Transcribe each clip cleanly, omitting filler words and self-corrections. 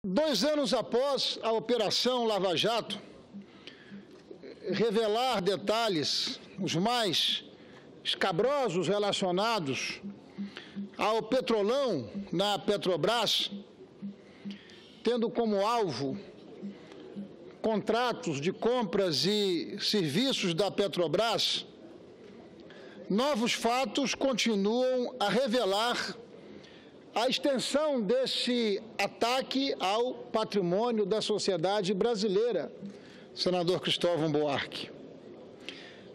2 anos após a Operação Lava Jato revelar detalhes os mais escabrosos relacionados ao petrolão na Petrobras, tendo como alvo contratos de compras e serviços da Petrobras, novos fatos continuam a revelar a extensão desse ataque ao patrimônio da sociedade brasileira, senador Cristóvão Buarque.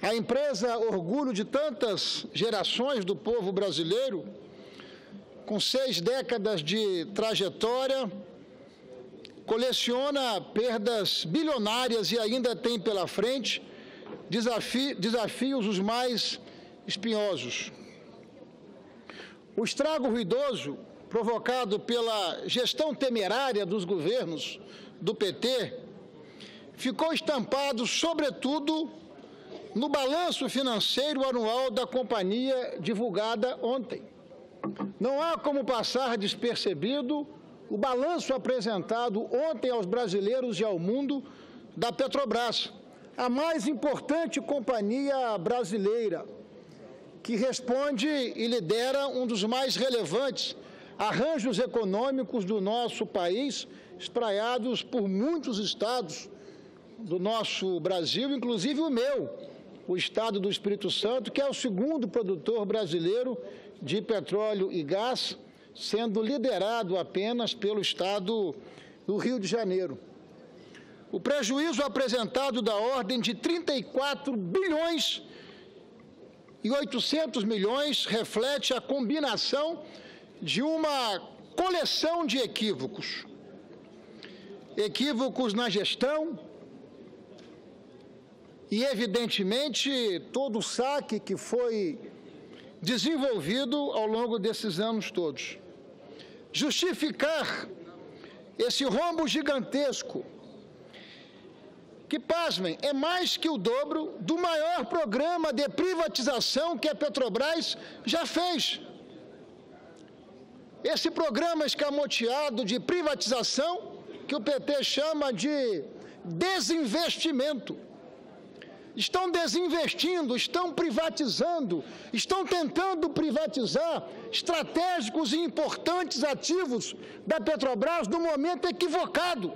A empresa orgulho de tantas gerações do povo brasileiro, com 6 décadas de trajetória, coleciona perdas bilionárias e ainda tem pela frente desafios os mais espinhosos. O estrago ruidoso provocado pela gestão temerária dos governos do PT ficou estampado, sobretudo, no balanço financeiro anual da companhia divulgada ontem. Não há como passar despercebido o balanço apresentado ontem aos brasileiros e ao mundo da Petrobras, a mais importante companhia brasileira, que responde e lidera um dos mais relevantes arranjos econômicos do nosso país, espraiados por muitos estados do nosso Brasil, inclusive o meu, o estado do Espírito Santo, que é o segundo produtor brasileiro de petróleo e gás, sendo liderado apenas pelo estado do Rio de Janeiro. O prejuízo apresentado da ordem de 34 bilhões e 800 milhões reflete a combinação de uma coleção de equívocos. Equívocos na gestão e, evidentemente, todo o saque que foi desenvolvido ao longo desses anos todos. Justificar esse rombo gigantesco, que, pasmem, é mais que o dobro do maior programa de privatização que a Petrobras já fez. Esse programa escamoteado de privatização, que o PT chama de desinvestimento. Estão desinvestindo, estão privatizando, estão tentando privatizar estratégicos e importantes ativos da Petrobras no momento equivocado.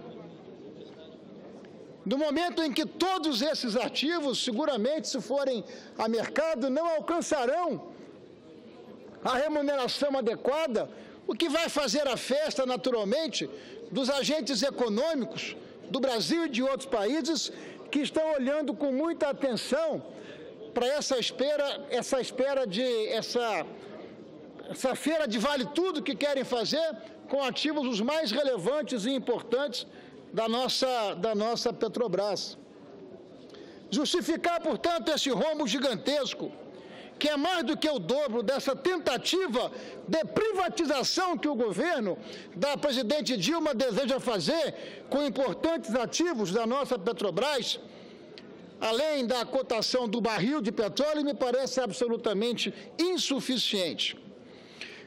No momento em que todos esses ativos, seguramente, se forem a mercado, não alcançarão a remuneração adequada, o que vai fazer a festa, naturalmente, dos agentes econômicos do Brasil e de outros países que estão olhando com muita atenção para essa feira de vale tudo que querem fazer com ativos os mais relevantes e importantes da nossa Petrobras. Justificar, portanto, esse rombo gigantesco, que é mais do que o dobro dessa tentativa de privatização que o governo da presidente Dilma deseja fazer com importantes ativos da nossa Petrobras, além da cotação do barril de petróleo, me parece absolutamente insuficiente.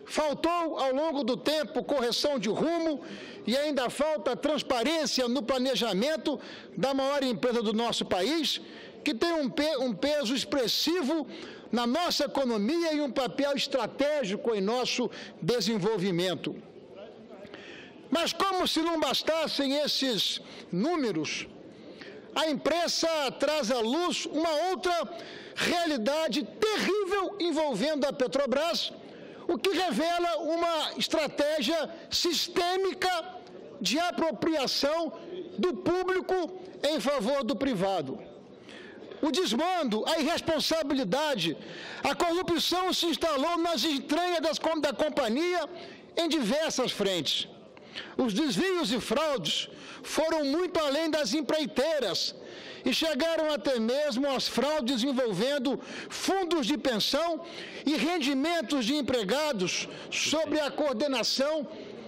Faltou, ao longo do tempo, correção de rumo e ainda falta transparência no planejamento da maior empresa do nosso país, que tem um peso expressivo na nossa economia e um papel estratégico em nosso desenvolvimento. Mas como se não bastassem esses números, a imprensa traz à luz uma outra realidade terrível envolvendo a Petrobras, o que revela uma estratégia sistêmica de apropriação do público em favor do privado. O desmando, a irresponsabilidade, a corrupção se instalou nas entranhas da companhia em diversas frentes. Os desvios e fraudes foram muito além das empreiteiras e chegaram até mesmo às fraudes envolvendo fundos de pensão e rendimentos de empregados sob a coordenação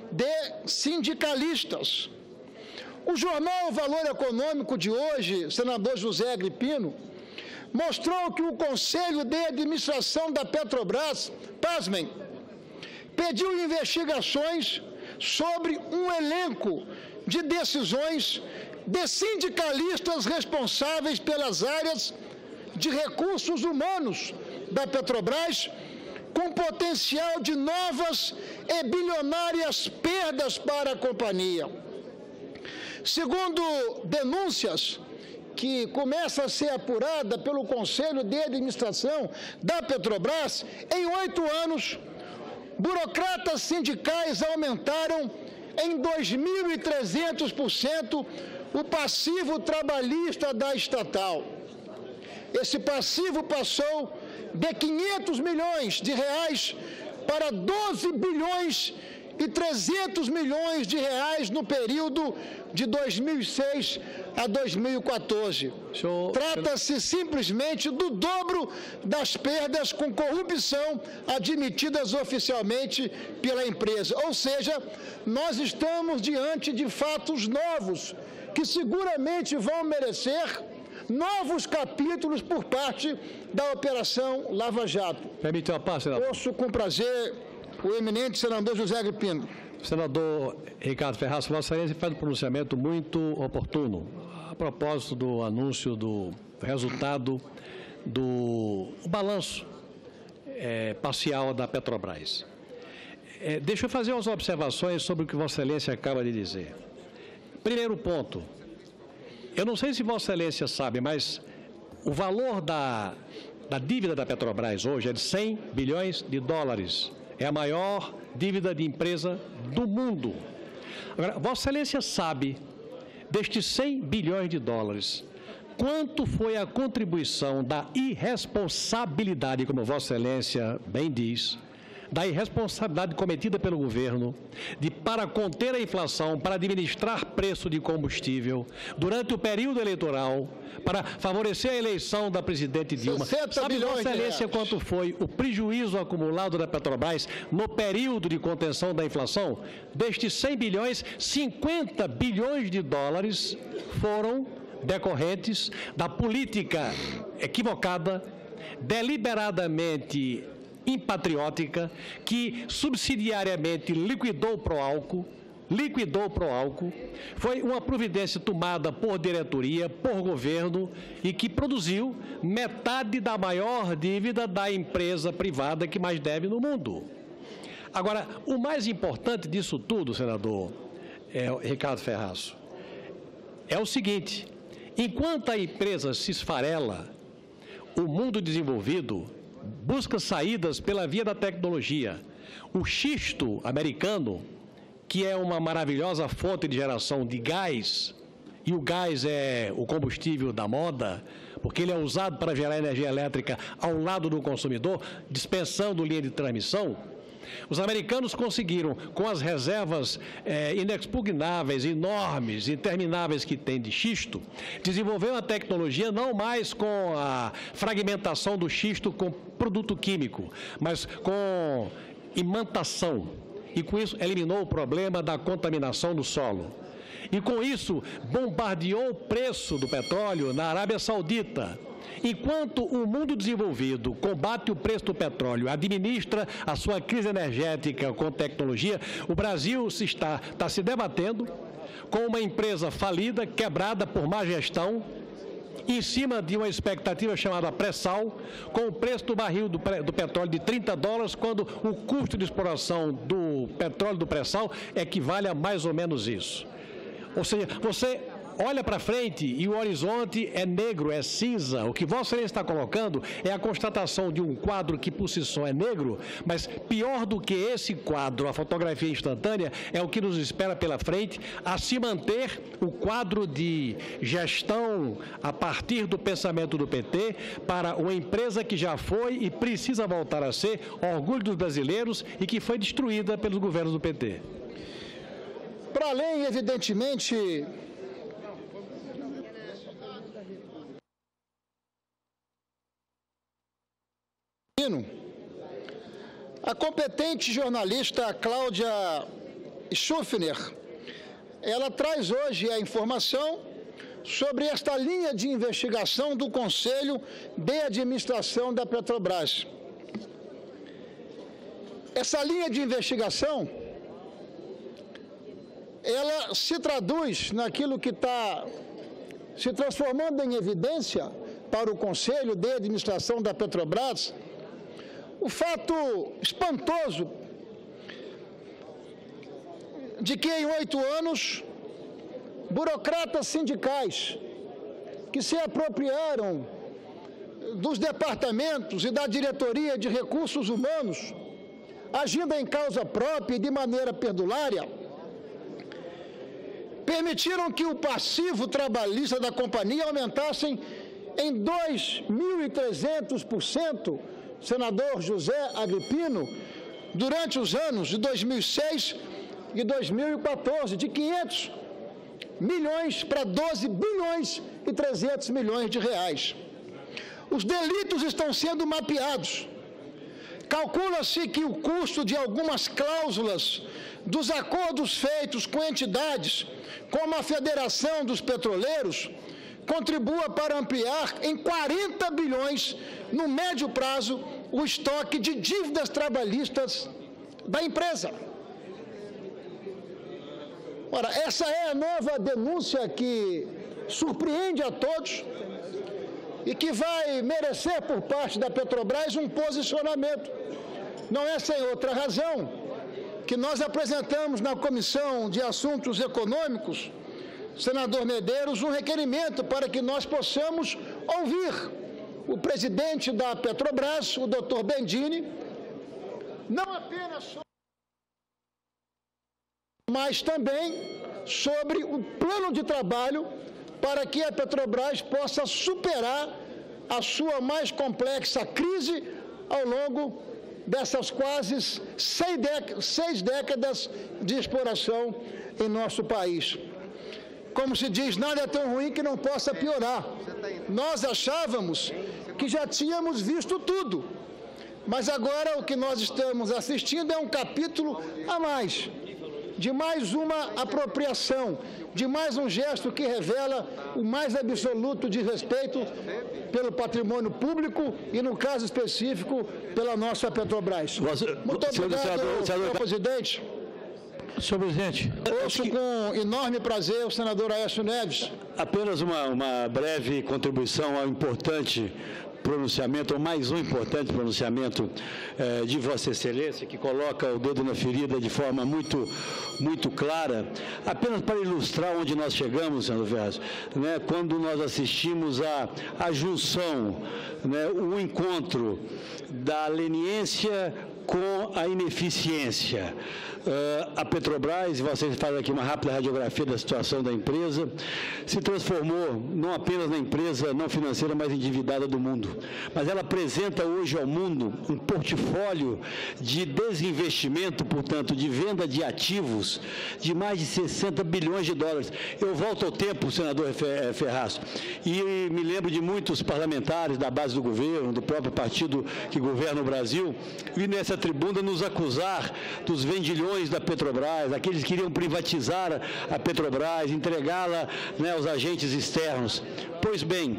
de sindicalistas. O jornal Valor Econômico de hoje, senador José Agripino, mostrou que o Conselho de Administração da Petrobras, pasmem, pediu investigações sobre um elenco de decisões de sindicalistas responsáveis pelas áreas de recursos humanos da Petrobras, com potencial de novas e bilionárias perdas para a companhia. Segundo denúncias que começa a ser apurada pelo Conselho de Administração da Petrobras, em 8 anos, burocratas sindicais aumentaram em 2.300% o passivo trabalhista da estatal. Esse passivo passou de 500 milhões de reais para 12 bilhões e 300 milhões de reais no período de 2006 a 2014. Trata-se simplesmente do dobro das perdas com corrupção admitidas oficialmente pela empresa. Ou seja, nós estamos diante de fatos novos que seguramente vão merecer novos capítulos por parte da Operação Lava Jato. Permite uma parte, senador. Ouço com prazer o eminente senador José Agripino. Senador Ricardo Ferraz, Vossa Excelência faz um pronunciamento muito oportuno a propósito do anúncio do resultado do balanço parcial da Petrobras. Deixa eu fazer umas observações sobre o que Vossa Excelência acaba de dizer. Primeiro ponto, eu não sei se Vossa Excelência sabe, mas o valor da dívida da Petrobras hoje é de 100 bilhões de dólares. É a maior dívida de empresa do mundo. Agora, Vossa Excelência sabe, destes 100 bilhões de dólares, quanto foi a contribuição da irresponsabilidade, como Vossa Excelência bem diz, da irresponsabilidade cometida pelo governo para conter a inflação, para administrar preço de combustível durante o período eleitoral, para favorecer a eleição da presidente Dilma. Sabe, Vossa Excelência, quanto foi o prejuízo acumulado da Petrobras no período de contenção da inflação? Destes 100 bilhões, 50 bilhões de dólares foram decorrentes da política equivocada, deliberadamente impatriótica, que subsidiariamente liquidou o Proálcool, foi uma providência tomada por diretoria, por governo, e que produziu metade da maior dívida da empresa privada que mais deve no mundo. Agora, o mais importante disso tudo, senador Ricardo Ferraz, é o seguinte: enquanto a empresa se esfarela, o mundo desenvolvido busca saídas pela via da tecnologia. O xisto americano, que é uma maravilhosa fonte de geração de gás, e o gás é o combustível da moda, porque ele é usado para gerar energia elétrica ao lado do consumidor, dispensando linha de transmissão. Os americanos conseguiram, com as reservas inexpugnáveis, enormes, intermináveis que tem de xisto, desenvolver uma tecnologia não mais com a fragmentação do xisto com produto químico, mas com imantação. E com isso eliminou o problema da contaminação do solo. E com isso bombardeou o preço do petróleo na Arábia Saudita. Enquanto o mundo desenvolvido combate o preço do petróleo, administra a sua crise energética com tecnologia, o Brasil está se debatendo com uma empresa falida, quebrada por má gestão, em cima de uma expectativa chamada pré-sal, com o preço do barril do petróleo de $30, quando o custo de exploração do petróleo do pré-sal equivale a mais ou menos isso. Ou seja, você olha para frente e o horizonte é negro, é cinza. O que Vossa Excelência está colocando é a constatação de um quadro que por si só é negro, mas pior do que esse quadro, a fotografia instantânea, é o que nos espera pela frente, a se manter o quadro de gestão a partir do pensamento do PT para uma empresa que já foi e precisa voltar a ser orgulho dos brasileiros e que foi destruída pelos governos do PT. Para além, evidentemente, a competente jornalista Cláudia Schuffner, ela traz hoje a informação sobre esta linha de investigação do Conselho de Administração da Petrobras. Essa linha de investigação ela se traduz naquilo que está se transformando em evidência para o Conselho de Administração da Petrobras, o fato espantoso de que em 8 anos, burocratas sindicais que se apropriaram dos departamentos e da diretoria de recursos humanos, agindo em causa própria e de maneira perdulária, permitiram que o passivo trabalhista da companhia aumentasse em 2.300%, senador José Agripino, durante os anos de 2006 e 2014, de 500 milhões para 12 bilhões e 300 milhões de reais. Os delitos estão sendo mapeados. Calcula-se que o custo de algumas cláusulas dos acordos feitos com entidades como a Federação dos Petroleiros contribua para ampliar em 40 bilhões, no médio prazo, o estoque de dívidas trabalhistas da empresa. Ora, essa é a nova denúncia que surpreende a todos e que vai merecer por parte da Petrobras um posicionamento. Não é sem outra razão que nós apresentamos na Comissão de Assuntos Econômicos, senador Medeiros, um requerimento para que nós possamos ouvir o presidente da Petrobras, o doutor Bendini, não apenas sobre, mas também sobre o plano de trabalho para que a Petrobras possa superar a sua mais complexa crise ao longo dessas quase 6 décadas de exploração em nosso país. Como se diz, nada é tão ruim que não possa piorar. Nós achávamos que já tínhamos visto tudo, mas agora o que nós estamos assistindo é um capítulo a mais, de mais uma apropriação, de mais um gesto que revela o mais absoluto desrespeito pelo patrimônio público e, no caso específico, pela nossa Petrobras. Muito obrigado, senhor presidente. Senhor presidente. Ouço com enorme prazer o senador Aécio Neves. Apenas uma breve contribuição ao importante pronunciamento, ou mais um importante pronunciamento de Vossa Excelência, que coloca o dedo na ferida de forma muito clara, apenas para ilustrar onde nós chegamos, senador Ferraz, né, quando nós assistimos à junção, né, o encontro da leniência com a ineficiência. A Petrobras, e você faz aqui uma rápida radiografia da situação da empresa, se transformou não apenas na empresa não financeira mais endividada do mundo, mas ela apresenta hoje ao mundo um portfólio de desinvestimento, portanto, de venda de ativos de mais de 60 bilhões de dólares. Eu volto ao tempo, senador Ferraz, e me lembro de muitos parlamentares da base do governo, do próprio partido que governa o Brasil, vir nessa tribuna nos acusar dos vendilhões da Petrobras, aqueles que queriam privatizar a Petrobras, entregá-la, né, aos agentes externos. Pois bem,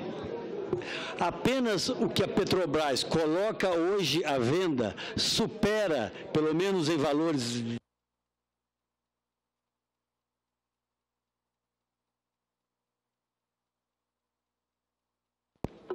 apenas o que a Petrobras coloca hoje à venda supera, pelo menos em valores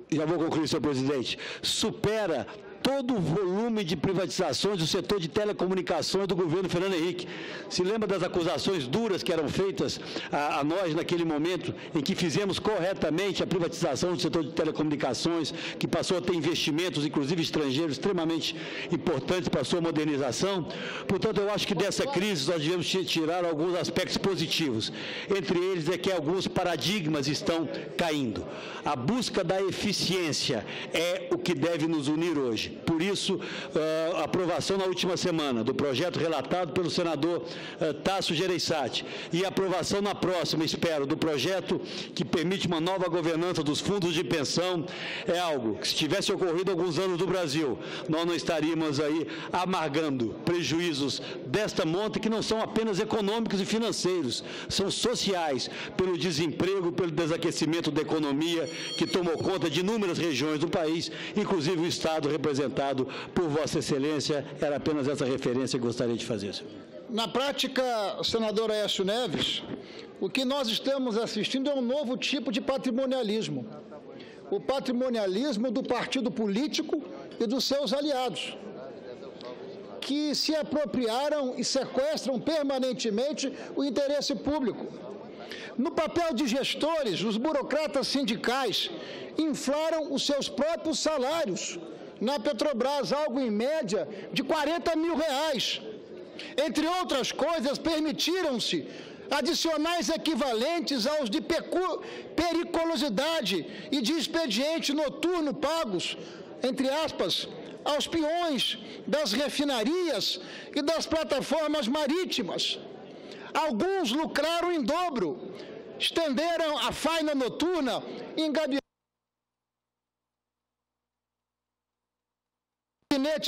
já vou concluir, senhor presidente, supera todo o volume de privatizações do setor de telecomunicações do governo Fernando Henrique. Se lembra das acusações duras que eram feitas a nós naquele momento em que fizemos corretamente a privatização do setor de telecomunicações, que passou a ter investimentos, inclusive estrangeiros, extremamente importantes para a sua modernização? Portanto, eu acho que dessa crise nós devemos tirar alguns aspectos positivos. Entre eles é que alguns paradigmas estão caindo. A busca da eficiência é o que deve nos unir hoje. Por isso, a aprovação na última semana do projeto relatado pelo senador Tasso Gereissati e a aprovação na próxima, espero, do projeto que permite uma nova governança dos fundos de pensão é algo que, se tivesse ocorrido há alguns anos no Brasil, nós não estaríamos aí amargando prejuízos desta monta, que não são apenas econômicos e financeiros, são sociais, pelo desemprego, pelo desaquecimento da economia que tomou conta de inúmeras regiões do país, inclusive o Estado representado apresentado por Vossa Excelência. Era apenas essa referência que gostaria de fazer, senhor. Na prática, senador Aécio Neves, o que nós estamos assistindo é um novo tipo de patrimonialismo. O patrimonialismo do partido político e dos seus aliados, que se apropriaram e sequestram permanentemente o interesse público. No papel de gestores, os burocratas sindicais inflaram os seus próprios salários na Petrobras, algo em média de R$40 mil. Entre outras coisas, permitiram-se adicionais equivalentes aos de periculosidade e de expediente noturno pagos, entre aspas, aos peões das refinarias e das plataformas marítimas. Alguns lucraram em dobro, estenderam a faina noturna em gabinetes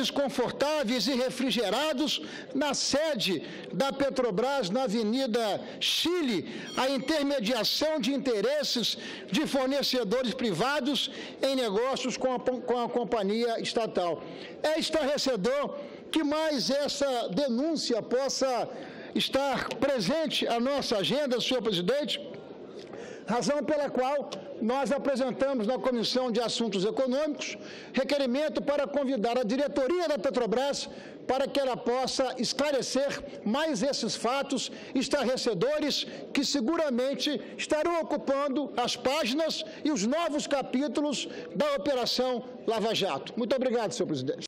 confortáveis e refrigerados na sede da Petrobras, na Avenida Chile, a intermediação de interesses de fornecedores privados em negócios com a companhia estatal. É estarrecedor que mais essa denúncia possa estar presente à nossa agenda, senhor presidente, razão pela qual nós apresentamos na Comissão de Assuntos Econômicos requerimento para convidar a diretoria da Petrobras para que ela possa esclarecer mais esses fatos estarrecedores que seguramente estarão ocupando as páginas e os novos capítulos da Operação Lava Jato. Muito obrigado, senhor presidente.